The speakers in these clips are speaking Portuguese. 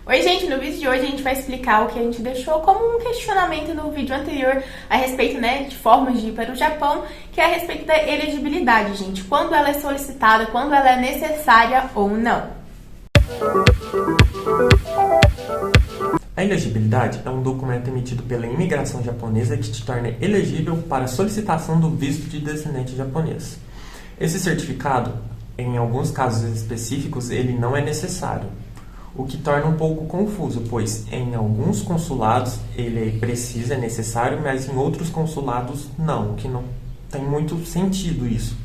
Oi gente, no vídeo de hoje a gente vai explicar o que a gente deixou como um questionamento no vídeo anterior a respeito, de formas de ir para o Japão, que é a respeito da elegibilidade, gente. Quando ela é solicitada, quando ela é necessária ou não. A elegibilidade é um documento emitido pela imigração japonesa que te torna elegível para a solicitação do visto de descendente japonês. Esse certificado, em alguns casos específicos, ele não é necessário, o que torna um pouco confuso, pois em alguns consulados ele é necessário, mas em outros consulados não, que não tem muito sentido isso.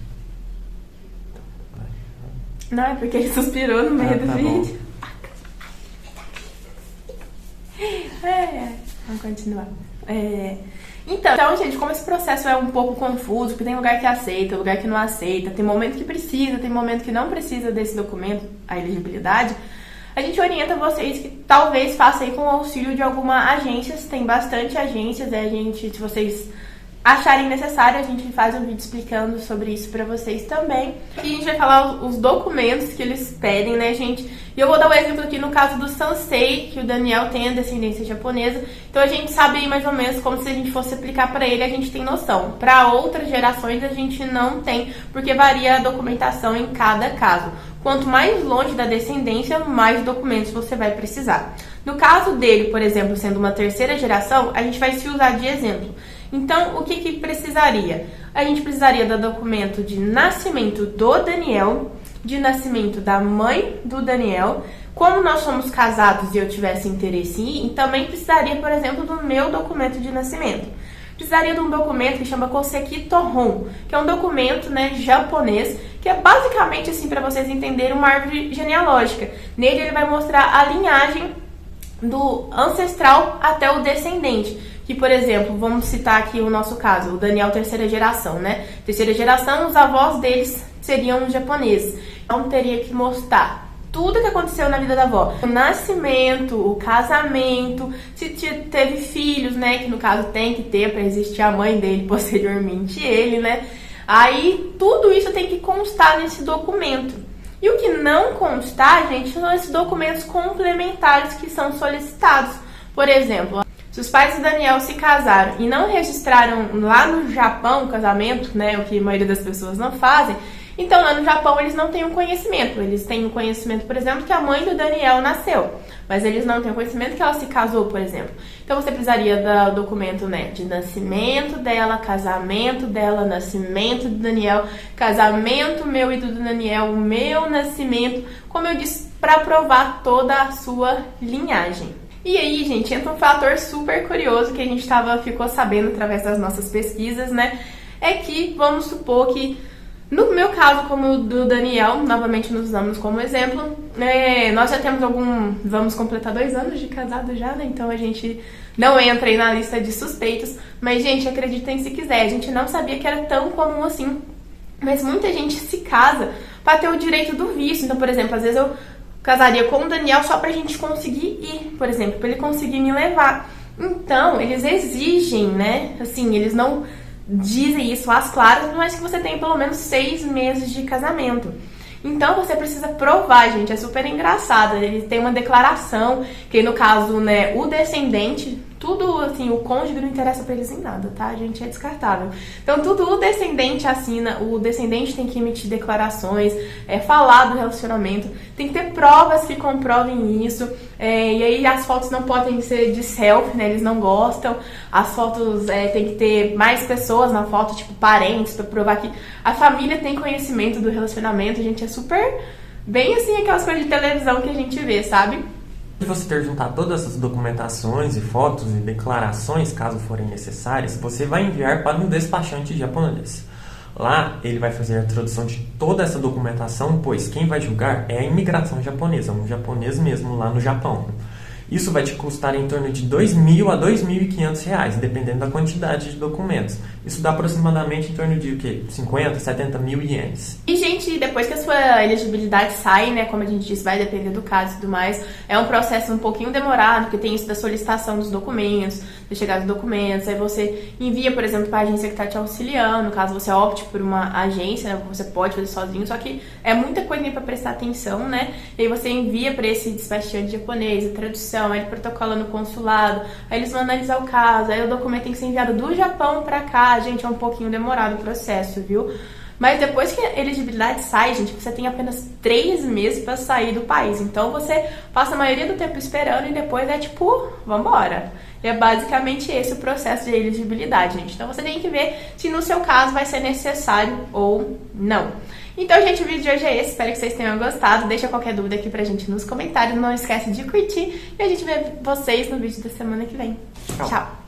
Não, é porque ele suspirou no meio do vídeo. Vamos continuar. Então, gente, como esse processo é um pouco confuso, porque tem lugar que aceita, lugar que não aceita, tem momento que precisa, tem momento que não precisa desse documento, a elegibilidade, a gente orienta vocês que talvez façam aí com o auxílio de alguma agência. Tem bastante agências, se vocês acharem necessário, a gente faz um vídeo explicando sobre isso pra vocês também. E a gente vai falar os documentos que eles pedem, gente? E eu vou dar um exemplo aqui no caso do Sansei, que o Daniel tem a descendência japonesa. Então a gente sabe aí mais ou menos como se a gente fosse aplicar pra ele, a gente tem noção. Pra outras gerações a gente não tem, porque varia a documentação em cada caso. Quanto mais longe da descendência, mais documentos você vai precisar. No caso dele, por exemplo, sendo uma terceira geração, a gente vai se usar de exemplo. Então, o que precisaria? A gente precisaria do documento de nascimento do Daniel, de nascimento da mãe do Daniel. Como nós somos casados e eu tivesse interesse em ir, também precisaria, por exemplo, do meu documento de nascimento. Precisaria de um documento que chama Koseki Tohon, que é um documento japonês, que é basicamente, assim, para vocês entenderem, uma árvore genealógica. Nele ele vai mostrar a linhagem do ancestral até o descendente. Que, por exemplo, vamos citar aqui o nosso caso, o Daniel terceira geração, Terceira geração, os avós deles seriam japoneses. Então teria que mostrar tudo que aconteceu na vida da avó. O nascimento, o casamento, se teve filhos, que no caso tem que ter para existir a mãe dele, posteriormente ele, Aí tudo isso tem que constar nesse documento. E o que não constar, gente, são esses documentos complementares que são solicitados. Por exemplo, se os pais do Daniel se casaram e não registraram lá no Japão o casamento, o que a maioria das pessoas não fazem, então lá no Japão eles não têm um conhecimento. Eles têm o conhecimento, por exemplo, que a mãe do Daniel nasceu, mas eles não têm o conhecimento que ela se casou, por exemplo. Então você precisaria do documento de nascimento dela, casamento dela, nascimento do Daniel, casamento meu e do Daniel, o meu nascimento, como eu disse, para provar toda a sua linhagem. E aí, gente, entra um fator super curioso que a gente ficou sabendo através das nossas pesquisas, É que, vamos supor que, no meu caso, como o do Daniel, novamente nos usamos como exemplo, nós já temos vamos completar 2 anos de casado já, Então a gente não entra aí na lista de suspeitos, mas, gente, acreditem se quiser, a gente não sabia que era tão comum assim, mas muita gente se casa para ter o direito do visto. Então, por exemplo, às vezes eu casaria com o Daniel só pra gente conseguir ir, por exemplo, pra ele conseguir me levar. Então, eles exigem, Assim, eles não dizem isso às claras, mas que você tem pelo menos 6 meses de casamento. Então, você precisa provar, gente, é super engraçado. Ele tem uma declaração, que no caso, o descendente, tudo, assim, o cônjuge não interessa pra eles em nada, tá, gente? É descartável. Então, tudo o descendente assina, o descendente tem que emitir declarações, falar do relacionamento, tem que ter provas que comprovem isso, e aí as fotos não podem ser de selfie, eles não gostam, as fotos tem que ter mais pessoas na foto, tipo parentes, pra provar que a família tem conhecimento do relacionamento. Gente, é super bem assim aquelas coisas de televisão que a gente vê, sabe? Se você ter juntar todas essas documentações e fotos e declarações, caso forem necessárias, você vai enviar para um despachante japonês. Lá, ele vai fazer a tradução de toda essa documentação, pois quem vai julgar é a imigração japonesa, um japonês mesmo lá no Japão. Isso vai te custar em torno de R$2.000 a R$2.500, dependendo da quantidade de documentos. Isso dá aproximadamente em torno de 50, 70 mil ienes. E, gente, depois que a sua elegibilidade sai, como a gente disse, vai depender do caso e tudo mais, é um processo um pouquinho demorado, porque tem isso da solicitação dos documentos, da chegada dos documentos, aí você envia, por exemplo, para a agência que está te auxiliando, caso você opte por uma agência, né, você pode fazer sozinho, só que é muita coisa para prestar atenção, né? E aí você envia para esse despachante japonês, a tradução, aí ele protocola no consulado, aí eles vão analisar o caso, aí o documento tem que ser enviado do Japão para cá, gente, é um pouquinho demorado o processo, viu? Mas depois que a elegibilidade sai, gente, você tem apenas 3 meses para sair do país. Então você passa a maioria do tempo esperando e depois é tipo, vambora. E é basicamente esse o processo de elegibilidade, gente. Então você tem que ver se no seu caso vai ser necessário ou não. Então, gente, o vídeo de hoje é esse. Espero que vocês tenham gostado. Deixa qualquer dúvida aqui pra gente nos comentários. Não esquece de curtir. E a gente vê vocês no vídeo da semana que vem. Tchau!